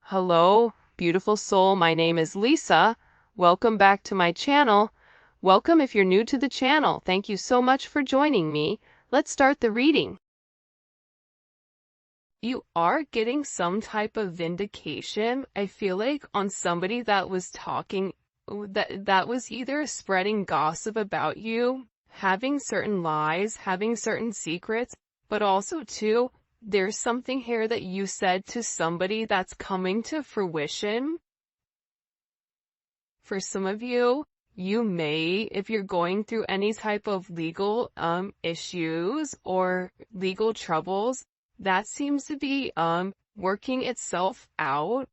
Hello, beautiful soul. My name is Lisa. Welcome back to my channel. Welcome if you're new to the channel. Thank you so much for joining me. Let's start the reading. You are getting some type of vindication, I feel like, on somebody that was talking, that was either spreading gossip about you, having certain lies, having certain secrets, but also too, there's something here that you said to somebody that's coming to fruition. For some of you, you may, if you're going through any type of legal issues or legal troubles, that seems to be working itself out.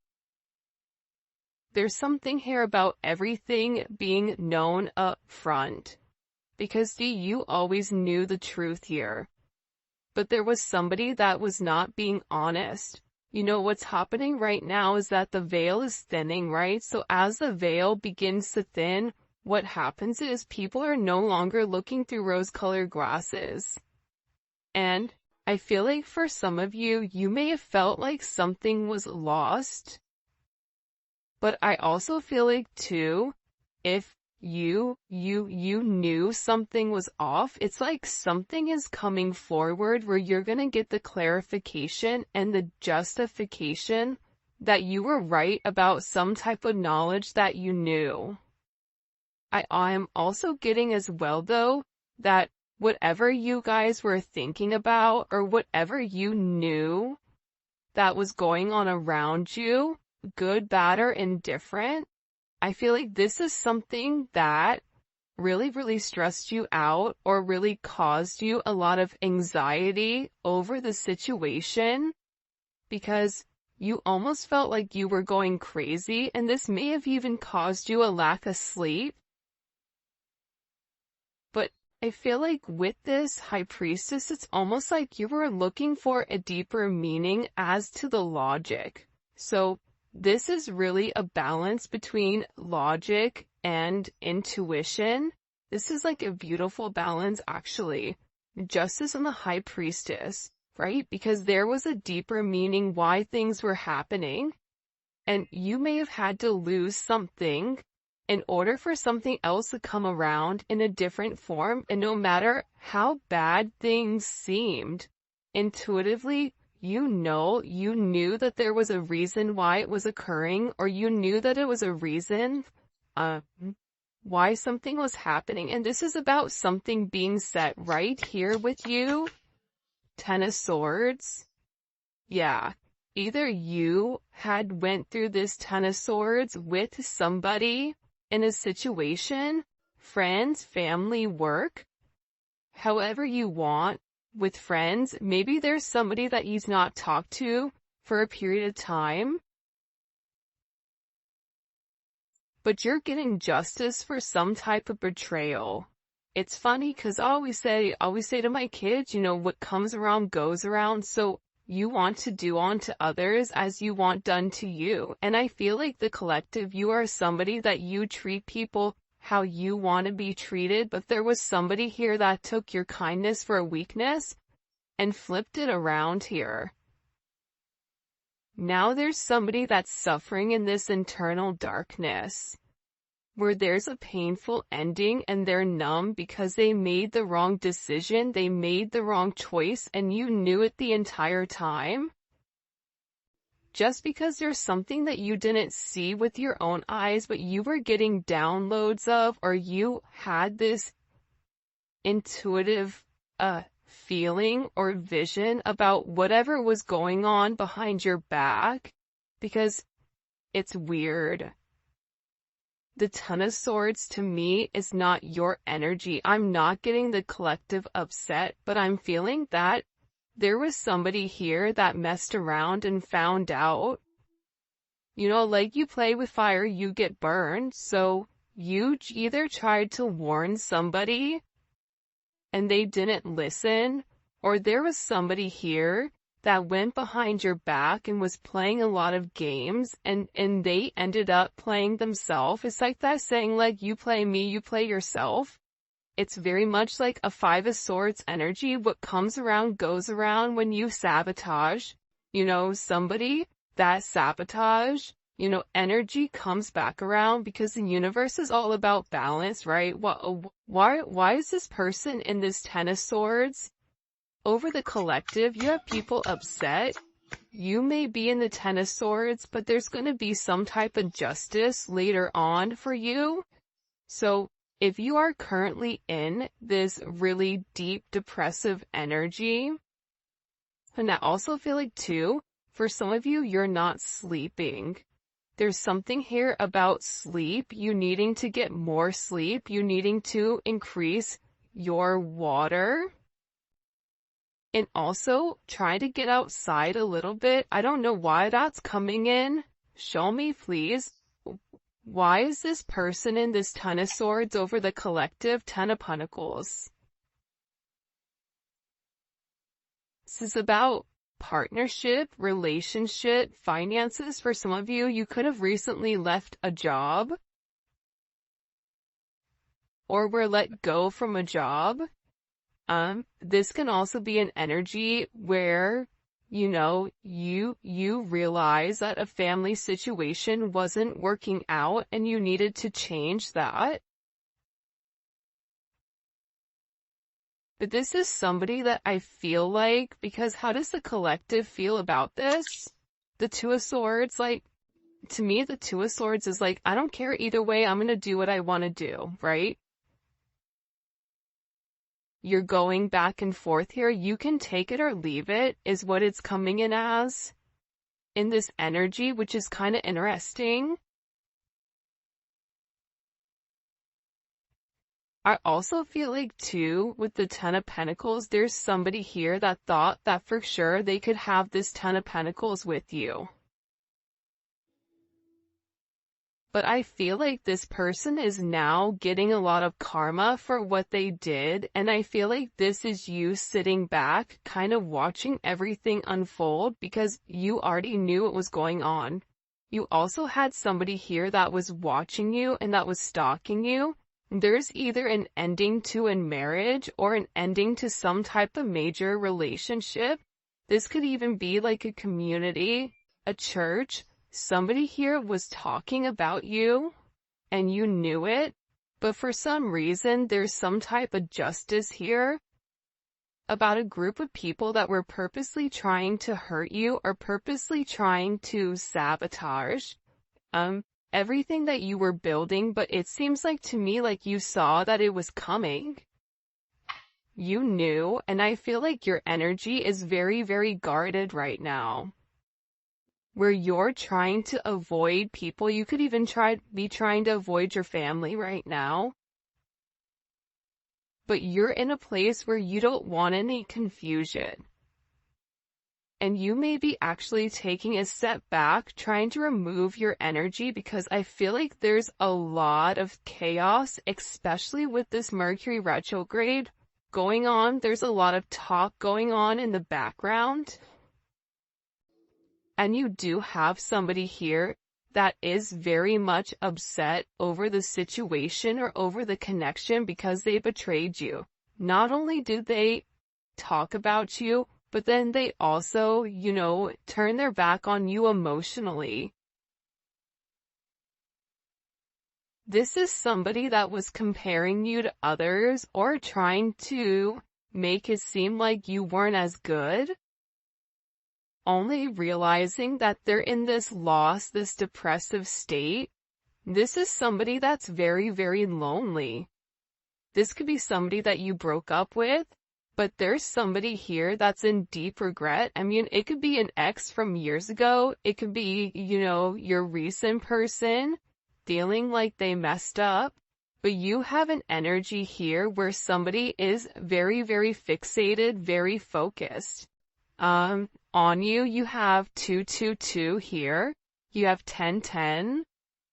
There's something here about everything being known up front. Because you always knew the truth here. But there was somebody that was not being honest. You know what's happening right now is that the veil is thinning, right? So as the veil begins to thin, what happens is people are no longer looking through rose-colored glasses. And I feel like for some of you, you may have felt like something was lost. But I also feel like too, if you knew something was off, it's like something is coming forward where you're gonna get the clarification and the justification that you were right about some type of knowledge that you knew. I am also getting as well though, that whatever you guys were thinking about or whatever you knew that was going on around you, good, bad, or indifferent, I feel like this is something that really stressed you out or really caused you a lot of anxiety over the situation because you almost felt like you were going crazy, and this may have even caused you a lack of sleep. But I feel like with this High Priestess, it's almost like you were looking for a deeper meaning as to the logic. So this is really a balance between logic and intuition. This is like a beautiful balance, actually. Justice and the High Priestess, right? Because there was a deeper meaning why things were happening. And you may have had to lose something in order for something else to come around in a different form. And no matter how bad things seemed, intuitively, you knew that there was a reason why it was occurring, or you knew that it was a reason why something was happening. And this is about something being set right here with you. Ten of Swords. Yeah. Either you had went through this Ten of Swords with somebody in a situation, friends, family, work, however you want. With friends, maybe there's somebody that you've not talked to for a period of time, but you're getting justice for some type of betrayal. It's funny because I always say to my kids, what comes around goes around. So you want to do unto others as you want done to you. And I feel like the collective, you are somebody that you treat people how you want to be treated, but there was somebody here that took your kindness for a weakness and flipped it around here. Now there's somebody that's suffering in this internal darkness, where there's a painful ending and they're numb because they made the wrong decision, they made the wrong choice, and you knew it the entire time. Just because there's something that you didn't see with your own eyes, but you were getting downloads of, or you had this intuitive feeling or vision about whatever was going on behind your back, because it's weird. The Ten of Swords to me is not your energy. I'm not getting the collective upset, but I'm feeling that there was somebody here that messed around and found out. Like you play with fire, you get burned. So you either tried to warn somebody and they didn't listen, or there was somebody here that went behind your back and was playing a lot of games and they ended up playing themselves. It's like that saying, like, you play me, you play yourself. It's very much like a Five of Swords energy. What comes around goes around when you sabotage, somebody. that sabotage, energy comes back around because the universe is all about balance, right? Why is this person in this Ten of Swords? Over the collective, you have people upset. You may be in the Ten of Swords, but there's going to be some type of justice later on for you. So if you are currently in this really deep depressive energy, and I also feel like too, for some of you, you're not sleeping. There's something here about sleep, you needing to get more sleep, you needing to increase your water. And also, try to get outside a little bit. I don't know why that's coming in. Show me, please. Why is this person in this Ten of Swords over the collective Ten of Pentacles? This is about partnership, relationship, finances. For some of you, you could have recently left a job or were let go from a job. This can also be an energy where, you realize that a family situation wasn't working out and you needed to change that. But this is somebody that I feel like, because how does the collective feel about this? The Two of Swords, to me, the Two of Swords is I don't care either way, I'm gonna do what I want to do, right? You're going back and forth here. You can take it or leave it, is what it's coming in as. In this energy, which is kind of interesting. I also feel like too, with the Ten of Pentacles, there's somebody here that thought that for sure they could have this Ten of Pentacles with you. But I feel like this person is now getting a lot of karma for what they did, and I feel like this is you sitting back, kind of watching everything unfold because you already knew what was going on. You also had somebody here that was watching you and that was stalking you. There's either an ending to a marriage or an ending to some type of major relationship. This could even be like a community, a church. Somebody here was talking about you, and you knew it, but for some reason, there's some type of justice here about a group of people that were purposely trying to hurt you or purposely trying to sabotage everything that you were building, but it seems like to me like you saw that it was coming. You knew, and I feel like your energy is very, very guarded right now. Where you're trying to avoid people. You could even be trying to avoid your family right now. But you're in a place where you don't want any confusion. And you may be actually taking a step back, trying to remove your energy, because I feel like there's a lot of chaos, especially with this Mercury retrograde going on. There's a lot of talk going on in the background. And you do have somebody here that is very much upset over the situation or over the connection because they betrayed you. Not only do they talk about you, but then they also, turn their back on you emotionally. This is somebody that was comparing you to others or trying to make it seem like you weren't as good. Only realizing that they're in this loss, this depressive state. This is somebody that's very, very lonely. This could be somebody that you broke up with, but there's somebody here that's in deep regret. I mean, it could be an ex from years ago. It could be, your recent person feeling like they messed up. But you have an energy here where somebody is very, very fixated, very focused. On you, you have 222 here. You have 1010.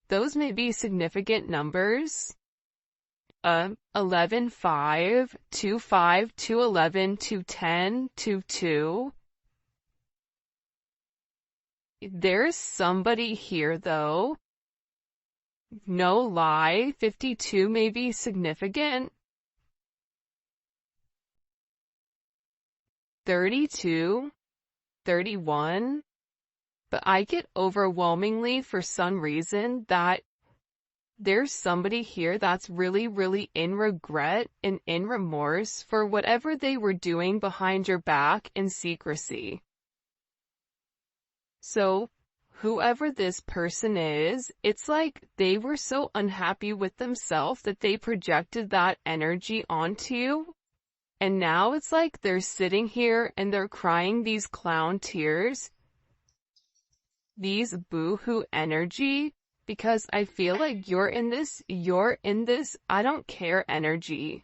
Those may be significant numbers. 11, 5, 2, 5, 2, 11, 2, 10, 2, 2. There's somebody here though. No lie, 52 may be significant. 32, 31. But I get overwhelmingly for some reason that there's somebody here that's really, really in regret and in remorse for whatever they were doing behind your back in secrecy. So, whoever this person is, it's like they were so unhappy with themselves that they projected that energy onto you. And now it's like they're sitting here and they're crying these clown tears, these boo-hoo energy, because I feel like you're in this, I don't care energy.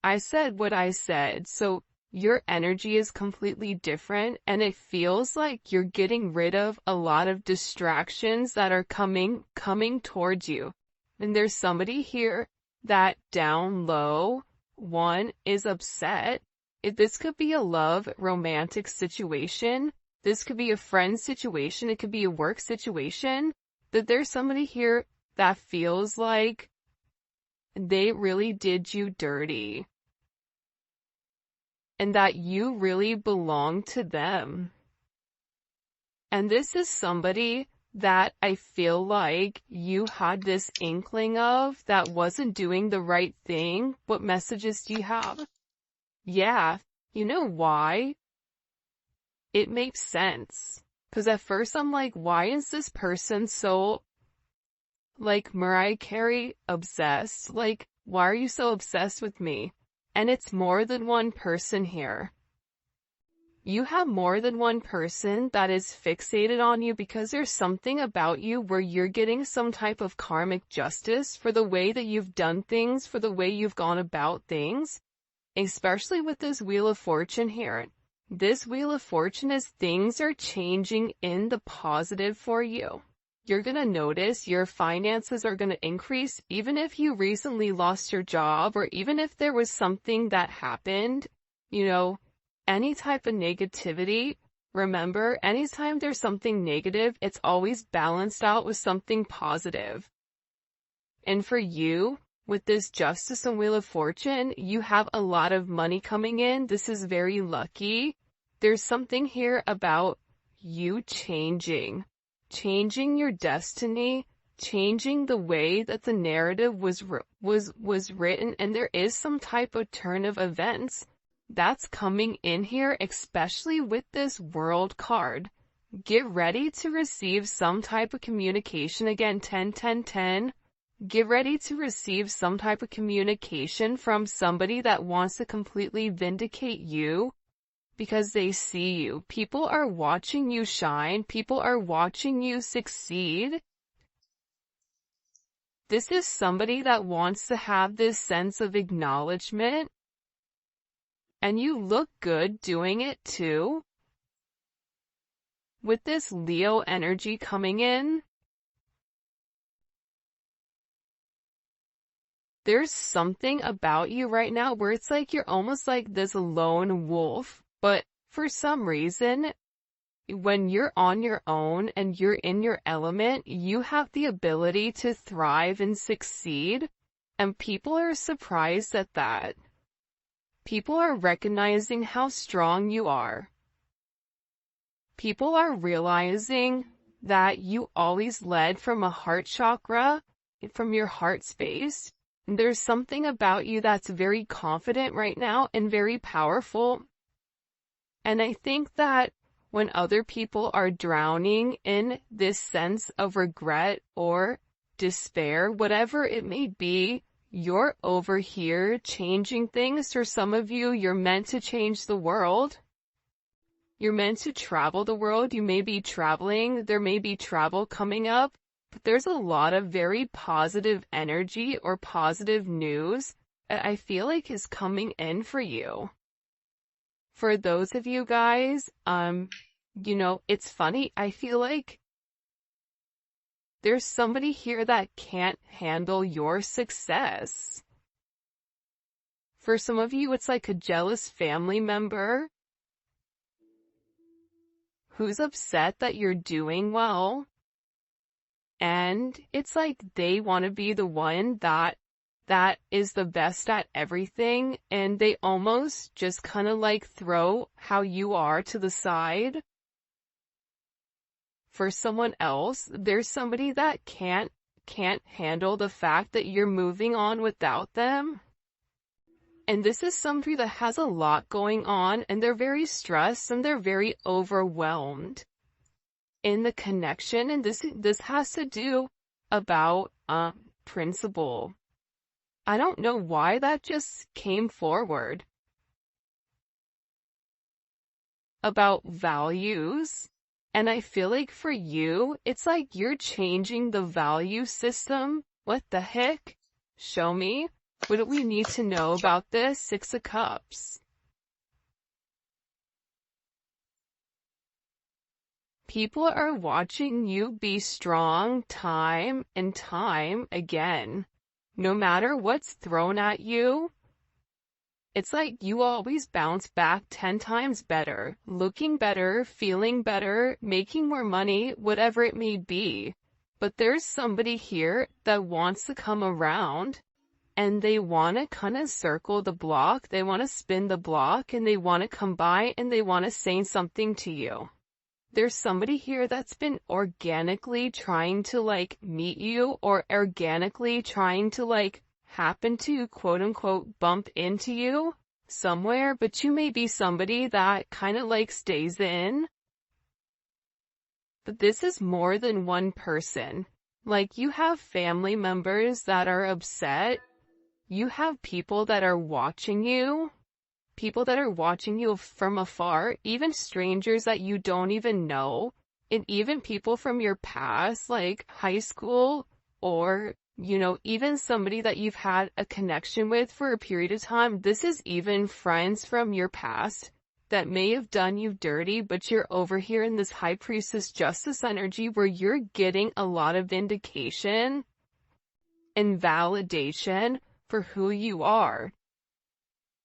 I said what I said, so your energy is completely different, and it feels like you're getting rid of a lot of distractions that are coming towards you. And there's somebody here that down low, one, is upset. This could be a love, romantic situation. This could be a friend situation. It could be a work situation. That there's somebody here that feels like they really did you dirty. And that you really belong to them. And this is somebody that I feel like you had this inkling of that wasn't doing the right thing. What messages do you have? Yeah, you know why? It makes sense. Because at first I'm like, why is this person so, like, Mariah Carey obsessed? Like, why are you so obsessed with me? And it's more than one person here. You have more than one person that is fixated on you because there's something about you where you're getting some type of karmic justice for the way that you've done things, for the way you've gone about things, especially with this Wheel of Fortune here. This Wheel of Fortune is things are changing in the positive for you. You're going to notice your finances are going to increase even if you recently lost your job or even if there was something that happened, any type of negativity. Remember, anytime there's something negative, it's always balanced out with something positive. And for you, with this Justice and Wheel of Fortune, you have a lot of money coming in. This is very lucky. There's something here about you changing your destiny, changing the way that the narrative was written, and there is some type of turn of events that's coming in here, especially with this World card. Get ready to receive some type of communication. Again, 10, 10, 10. Get ready to receive some type of communication from somebody that wants to completely vindicate you because they see you. People are watching you shine. People are watching you succeed. This is somebody that wants to have this sense of acknowledgement. And you look good doing it too. With this Leo energy coming in, there's something about you right now where it's like you're almost like this lone wolf, but for some reason, when you're on your own and you're in your element, you have the ability to thrive and succeed, and people are surprised at that. People are recognizing how strong you are. People are realizing that you always led from a heart chakra, from your heart space. There's something about you that's very confident right now and very powerful. And I think that when other people are drowning in this sense of regret or despair, whatever it may be, you're over here changing things. For some of you, you're meant to change the world. You're meant to travel the world. You may be traveling. There may be travel coming up. But there's a lot of very positive energy or positive news that I feel like is coming in for you. For those of you guys, it's funny. I feel like there's somebody here that can't handle your success. For some of you, it's like a jealous family member who's upset that you're doing well. And it's like they want to be the one that is the best at everything, and they almost just kind of like throw how you are to the side. for someone else. There's somebody that can't handle the fact that you're moving on without them. And this is somebody that has a lot going on, and they're very stressed and they're very overwhelmed in the connection. And this has to do about principle. I don't know why that just came forward. About values. And I feel like for you, it's like you're changing the value system. What the heck? Show me. What do we need to know about this? Six of Cups. People are watching you be strong time and time again. No matter what's thrown at you, it's like you always bounce back 10 times better, looking better, feeling better, making more money, whatever it may be. But there's somebody here that wants to come around, and they want to kind of circle the block, they want to spin the block, and they want to come by and they want to say something to you. There's somebody here that's been organically trying to like meet you, or organically trying to like happen to quote unquote bump into you somewhere, but you may be somebody that kind of like stays in. But this is more than one person. Like you have family members that are upset. You have people that are watching you. People that are watching you from afar, even strangers that you don't even know, and even people from your past, like high school, or, you know, even somebody that you've had a connection with for a period of time. This is even friends from your past that may have done you dirty, but you're over here in this High Priestess Justice energy where you're getting a lot of vindication and validation for who you are.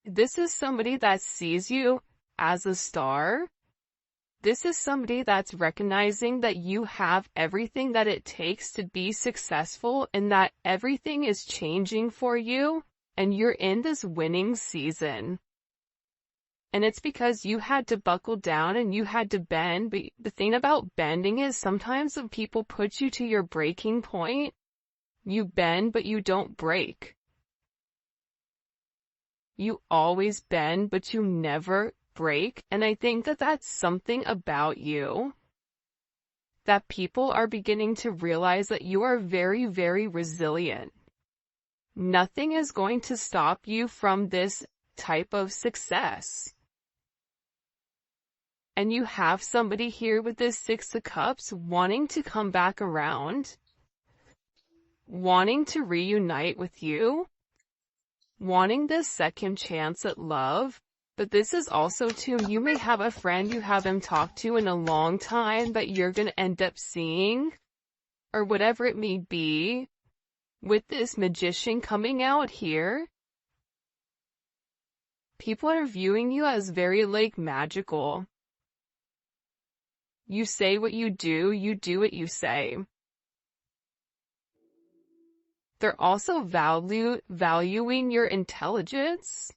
This is somebody that sees you as a star. This is somebody that's recognizing that you have everything that it takes to be successful, and that everything is changing for you, and you're in this winning season. And it's because you had to buckle down and you had to bend. But the thing about bending is sometimes when people put you to your breaking point, you bend but you don't break. You always bend, but you never break. And I think that that's something about you that people are beginning to realize, that you are very, very resilient. Nothing is going to stop you from this type of success. And you have somebody here with this Six of Cups wanting to come back around, wanting to reunite with you, wanting this second chance at love. But this is also too, you may have a friend you haven't talked to in a long time that you're going to end up seeing, or whatever it may be, with this Magician coming out here. People are viewing you as very like magical. You say what you do what you say. They're also valuing your intelligence.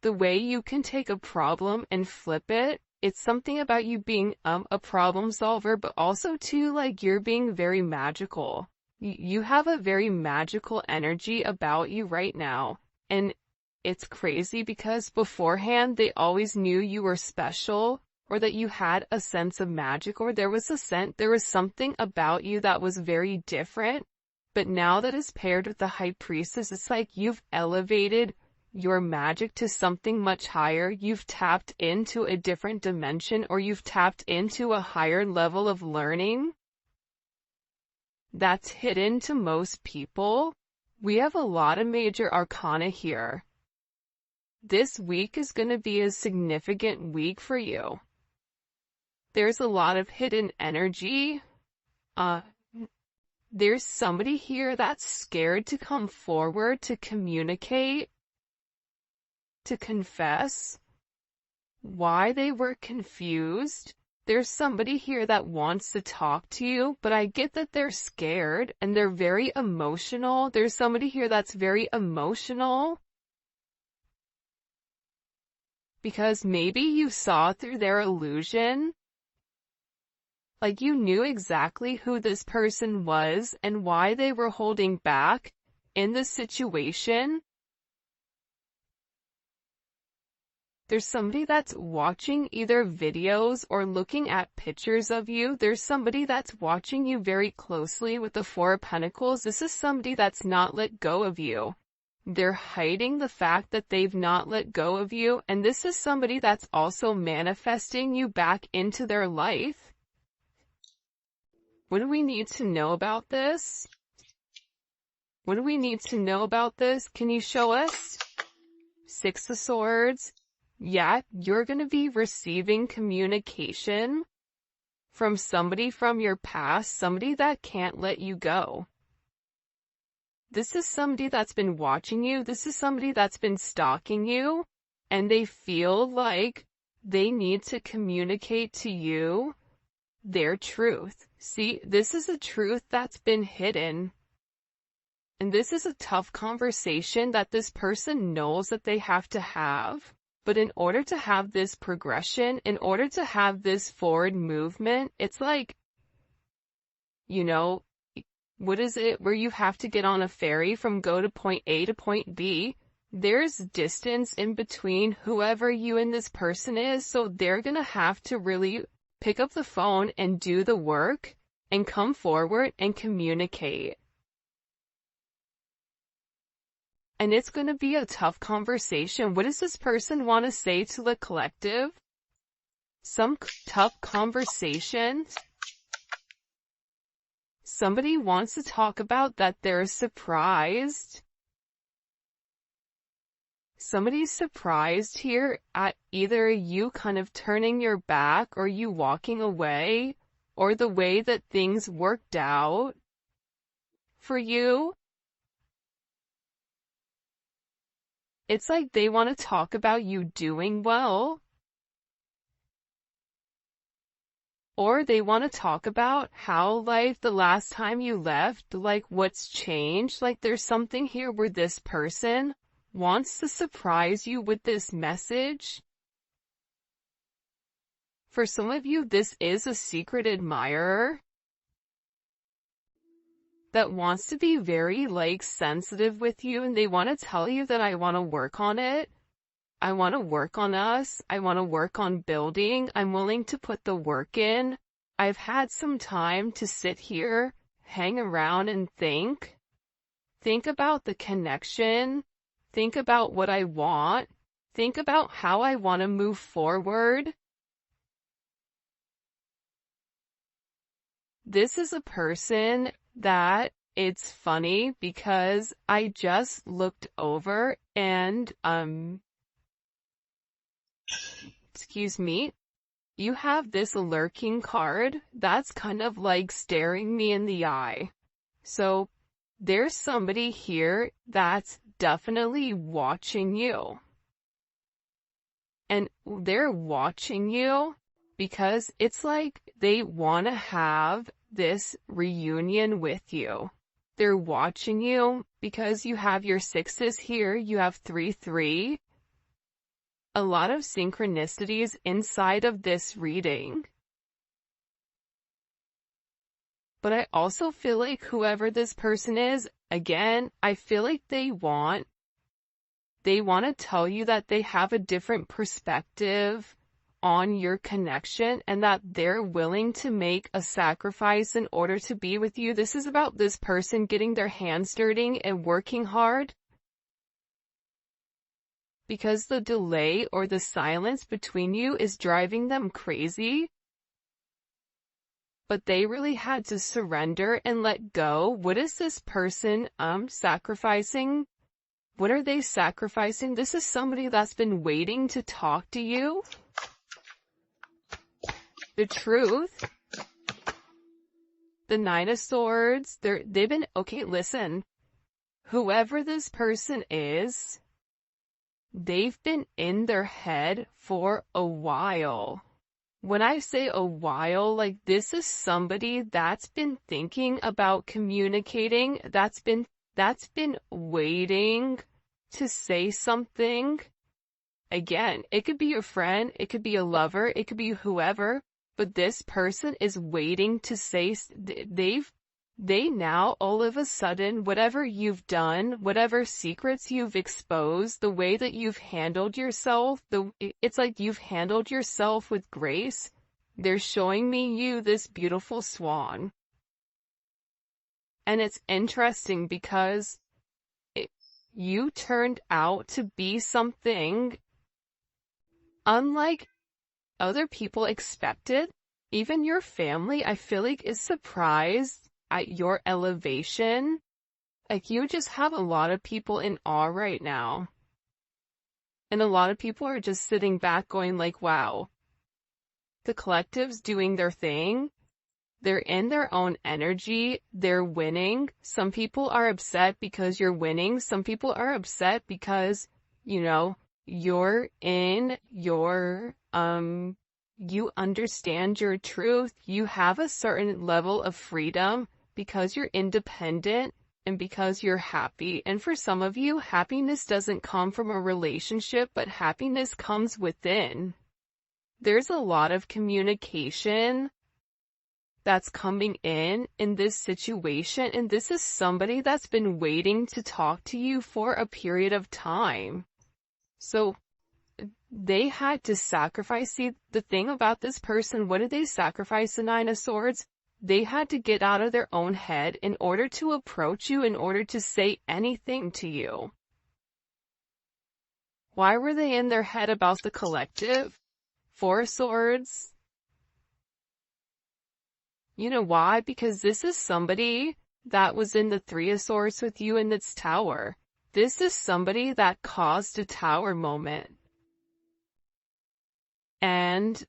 The way you can take a problem and flip it. It's something about you being a problem solver, but also too, like, you're being very magical. You have a very magical energy about you right now. And it's crazy because beforehand they always knew you were special, or that you had a sense of magic, or there was something about you that was very different. But now that is paired with the High Priestess, it's like you've elevated your magic to something much higher. You've tapped into a different dimension, or you've tapped into a higher level of learning that's hidden to most people. We have a lot of major arcana here. This week is going to be a significant week for you. There's a lot of hidden energy. There's somebody here that's scared to come forward, to communicate, to confess why they were confused. There's somebody here that wants to talk to you, but I get that they're scared and they're very emotional. There's somebody here that's very emotional because maybe you saw through their illusion. Like you knew exactly who this person was and why they were holding back in the situation. There's somebody that's watching either videos or looking at pictures of you. There's somebody that's watching you very closely with the Four of Pentacles. This is somebody that's not let go of you. They're hiding the fact that they've not let go of you. And this is somebody that's also manifesting you back into their life. What do we need to know about this? What do we need to know about this? Can you show us? Six of Swords. Yeah, you're going to be receiving communication from somebody from your past, somebody that can't let you go. This is somebody that's been watching you. This is somebody that's been stalking you, and they feel like they need to communicate to you their truth. See, this is a truth that's been hidden. And this is a tough conversation that this person knows that they have to have. But in order to have this progression, in order to have this forward movement, it's like, you know, what is it where you have to get on a ferry from go to point A to point B? There's distance in between whoever you and this person is, so they're gonna have to really pick up the phone and do the work and come forward and communicate. And it's going to be a tough conversation. What does this person want to say to the collective? Some tough conversation. Somebody wants to talk about that they're surprised. Somebody's surprised here at either you kind of turning your back or you walking away or the way that things worked out for you. It's like they want to talk about you doing well. Or they want to talk about how, like, the last time you left, like, what's changed. Like, there's something here where this person wants to surprise you with this message. For some of you, this is a secret admirer that wants to be very, like, sensitive with you, and they want to tell you that I want to work on it. I want to work on us. I want to work on building. I'm willing to put the work in. I've had some time to sit here, hang around and think. Think about the connection. Think about what I want. Think about how I want to move forward. This is a person that it's funny because I just looked over and, excuse me, you have this lurking card that's kind of like staring me in the eye. So there's somebody here that's definitely watching you. And they're watching you because it's like they want to have this reunion with you. They're watching you because you have your sixes here, you have 3-3. A lot of synchronicities inside of this reading. But I also feel like whoever this person is, again, I feel like they want to tell you that they have a different perspective on your connection and that they're willing to make a sacrifice in order to be with you. This is about this person getting their hands dirty and working hard. Because the delay or the silence between you is driving them crazy. But they really had to surrender and let go. What is this person sacrificing? What are they sacrificing? This is somebody that's been waiting to talk to you. The truth. The Nine of Swords. They've been, okay, listen. Whoever this person is, they've been in their head for a while. When I say a while, like this is somebody that's been thinking about communicating, that's been waiting to say something. Again, it could be your friend, it could be a lover, it could be whoever, but this person is waiting to say, they now, all of a sudden, whatever you've done, whatever secrets you've exposed, the way that you've handled yourself, it's like you've handled yourself with grace. They're showing me you this beautiful swan. And it's interesting because you turned out to be something unlike other people expected. Even your family, I feel like, is surprised at your elevation. Like, you just have a lot of people in awe right now. And a lot of people are just sitting back going like, wow. The collective's doing their thing. They're in their own energy. They're winning. Some people are upset because you're winning. Some people are upset because, you're in your, you understand your truth. You have a certain level of freedom because you're independent and because you're happy. And for some of you, happiness doesn't come from a relationship, but happiness comes within. There's a lot of communication that's coming in this situation, and this is somebody that's been waiting to talk to you for a period of time. So they had to sacrifice. See, the thing about this person, what did they sacrifice? The Nine of Swords? They had to get out of their own head in order to approach you, in order to say anything to you. Why were they in their head about the collective? Four of Swords. You know why? Because this is somebody that was in the Three of Swords with you in this tower. This is somebody that caused a tower moment. And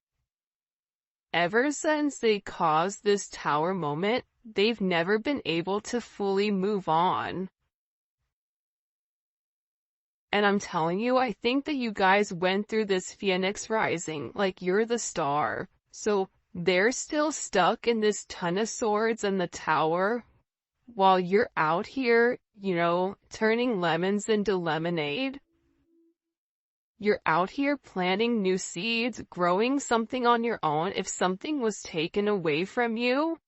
ever since they caused this tower moment, they've never been able to fully move on. And I'm telling you, I think that you guys went through this Phoenix rising, like you're the star. So they're still stuck in this Ton of Swords and the tower, while you're out here, turning lemons into lemonade. You're out here planting new seeds, growing something on your own. If something was taken away from you,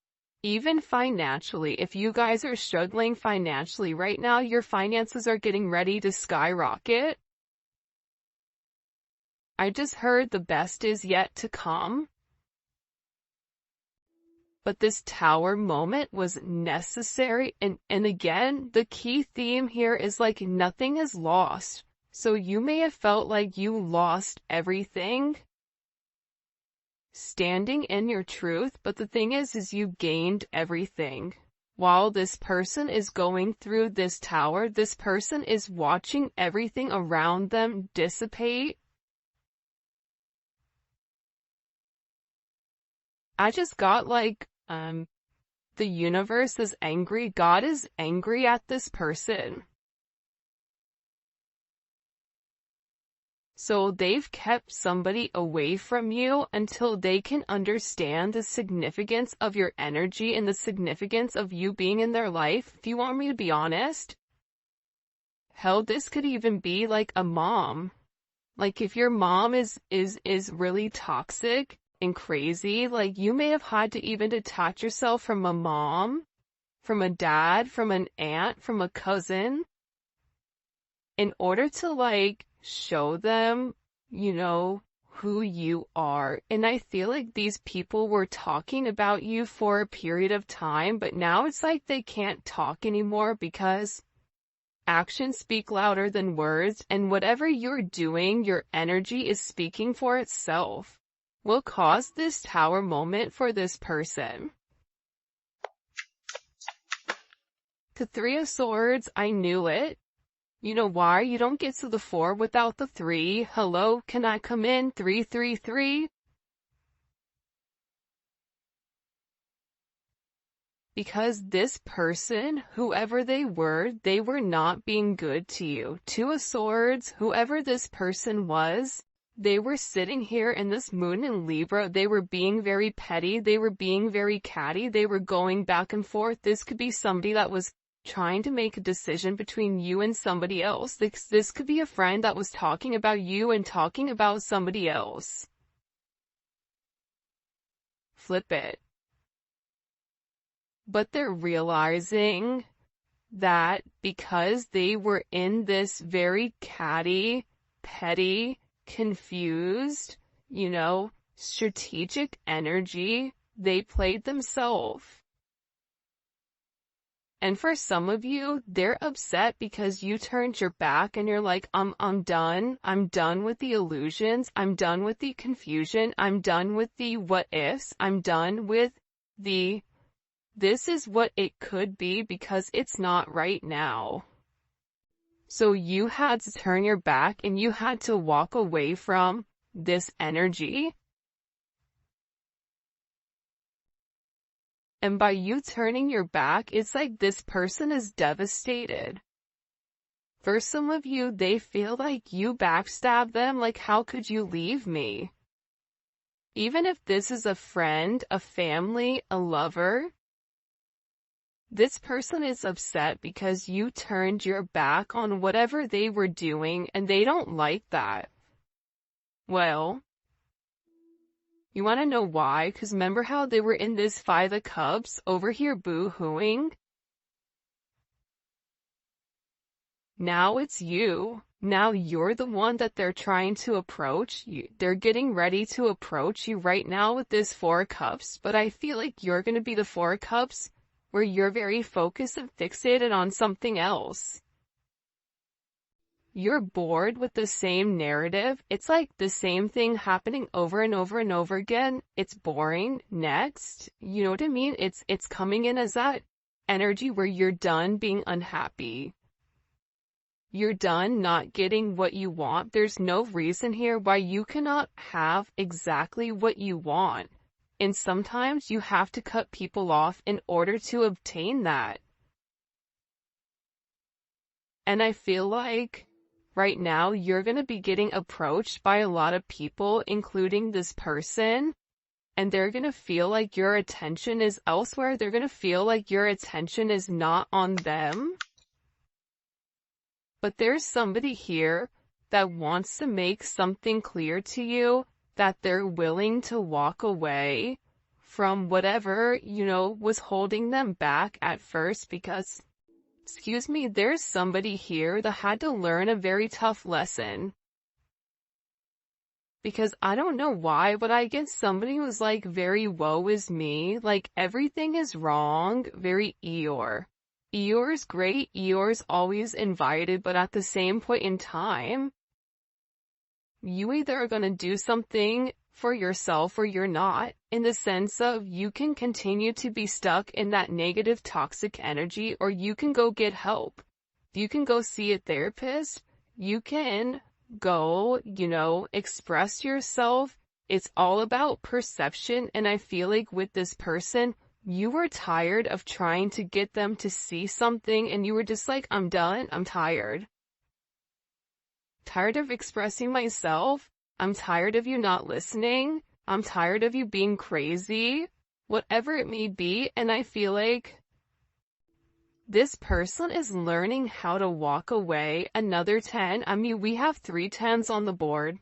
even financially, if you guys are struggling financially right now, your finances are getting ready to skyrocket. I just heard the best is yet to come. But this tower moment was necessary, and again, the key theme here is like nothing is lost. So you may have felt like you lost everything standing in your truth, but the thing is you gained everything. While this person is going through this tower, this person is watching everything around them dissipate. I just got like, the universe is angry. God is angry at this person. So they've kept somebody away from you until they can understand the significance of your energy and the significance of you being in their life. If you want me to be honest, hell, this could even be like a mom. Like if your mom is really toxic and crazy, like you may have had to even detach yourself from a mom, from a dad, from an aunt, from a cousin, in order to like show them, who you are. And I feel like these people were talking about you for a period of time, but now it's like they can't talk anymore because actions speak louder than words, and whatever you're doing, your energy is speaking for itself. Will cause this tower moment for this person. The Three of Swords, I knew it. You know why? You don't get to the 4 without the 3. Hello, can I come in? 333. Because this person, whoever they were not being good to you. 2 of Swords, whoever this person was, they were sitting here in this moon in Libra. They were being very petty. They were being very catty. They were going back and forth. This could be somebody that was trying to make a decision between you and somebody else. This could be a friend that was talking about you and talking about somebody else. flip it. But they're realizing that because they were in this very catty, petty, confused, strategic energy, they played themselves. And for some of you, they're upset because you turned your back and you're like, I'm done. I'm done with the illusions. I'm done with the confusion. I'm done with the what ifs. I'm done with the this is what it could be because it's not right now. So you had to turn your back and you had to walk away from this energy. And by you turning your back, it's like this person is devastated. For some of you, they feel like you backstabbed them, like how could you leave me? Even if this is a friend, a family, a lover, this person is upset because you turned your back on whatever they were doing and they don't like that. Well, you want to know why? Because remember how they were in this Five of Cups over here boo-hooing? Now it's you. Now you're the one that they're trying to approach. They're getting ready to approach you right now with this Four of Cups, but I feel like you're going to be the Four of Cups where you're very focused and fixated on something else. You're bored with the same narrative. It's like the same thing happening over and over and over again. It's boring. Next. You know what I mean? It's coming in as that energy where you're done being unhappy. You're done not getting what you want. There's no reason here why you cannot have exactly what you want. And sometimes you have to cut people off in order to obtain that. And I feel like right now, you're going to be getting approached by a lot of people, including this person, and they're going to feel like your attention is elsewhere. They're going to feel like your attention is not on them. But there's somebody here that wants to make something clear to you, that they're willing to walk away from whatever, was holding them back at first because excuse me, there's somebody here that had to learn a very tough lesson. Because I don't know why, but I get somebody who's like very woe is me, like everything is wrong, very Eeyore. Eeyore's great, Eeyore's always invited, but at the same point in time, you either are going to do something for yourself or you're not, in the sense of you can continue to be stuck in that negative toxic energy, or you can go get help. You can go see a therapist. You can go, express yourself. It's all about perception. And I feel like with this person, you were tired of trying to get them to see something and you were just like, I'm done. I'm tired. Tired of expressing myself. I'm tired of you not listening. I'm tired of you being crazy. Whatever it may be. And I feel like this person is learning how to walk away. Another 10. I mean, we have 3 10s on the board.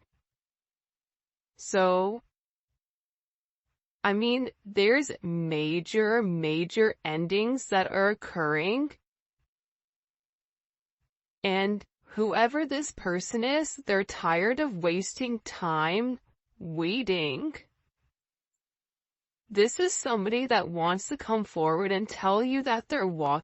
So, I mean, there's major endings that are occurring. And whoever this person is, they're tired of wasting time waiting. This is somebody that wants to come forward and tell you that they're walking